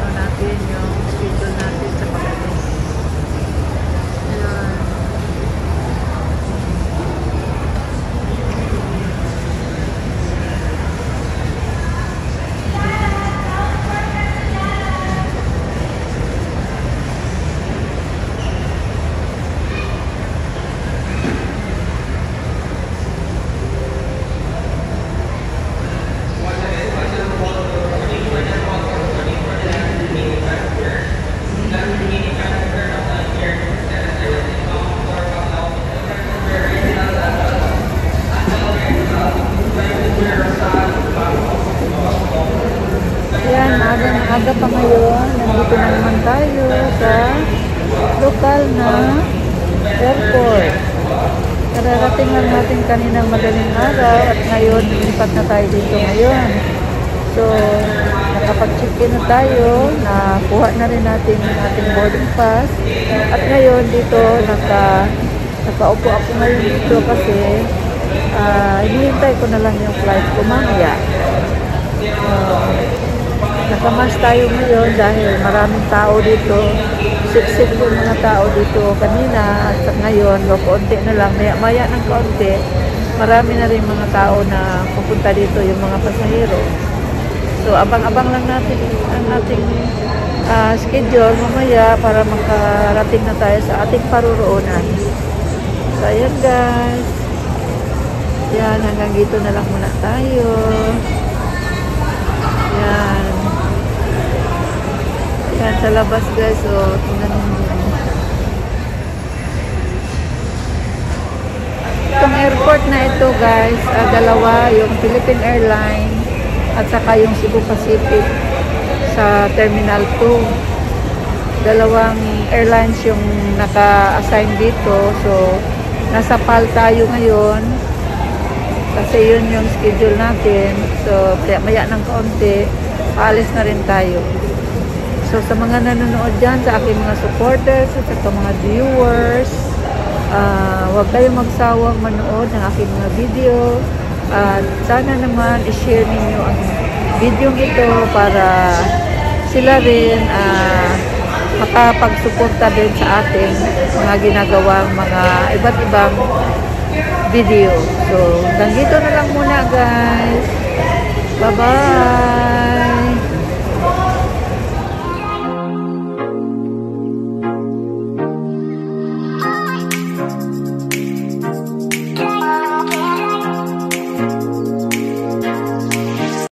ano natin, yung schedule natin sa pag-alis. Ayan. Ayan, aga pa ngayon. Nandito na naman tayo sa lokal na airport. Kararating lang natin kaninang madaling araw at ngayon, lipat na tayo dito ngayon. So, nakapag-check-in na tayo, nakuha na rin natin yung ating boarding pass. At ngayon, dito, nakaupo ako ngayon dito kasi hinihintay ko na lang yung flight ko mamaya. Nakamas tayo ngayon dahil maraming tao dito. Siksik yung mga tao dito kanina at ngayon, kaunti na lang, maya ng kaunti, marami na rin mga tao na pupunta dito, yung mga pasahero. So, abang-abang lang natin ang ating schedule mamaya para makarating na tayo sa ating paruroonan. So, ayan guys. Yan, hanggang dito na lang muna tayo. Yan. Yan, sa labas guys. So, tingnan nyo. Itong airport na ito guys, dalawa, yung Philippine Airlines at saka yung Cebu Pacific sa Terminal 2. Dalawang airlines yung naka-assign dito. So, nasa PAL tayo ngayon. Kasi yun yung schedule natin. So, maya ng kaunti, paalis na rin tayo. So, sa mga nanonood dyan, sa aking mga supporters, at sa mga viewers, huwag kayong magsawang manood ng aking mga video. At sana naman, i-share ninyo ang video ito para sila rin makapagsuporta din sa ating mga ginagawang mga iba't ibang video. So, hanggang dito na lang muna guys. Bye-bye!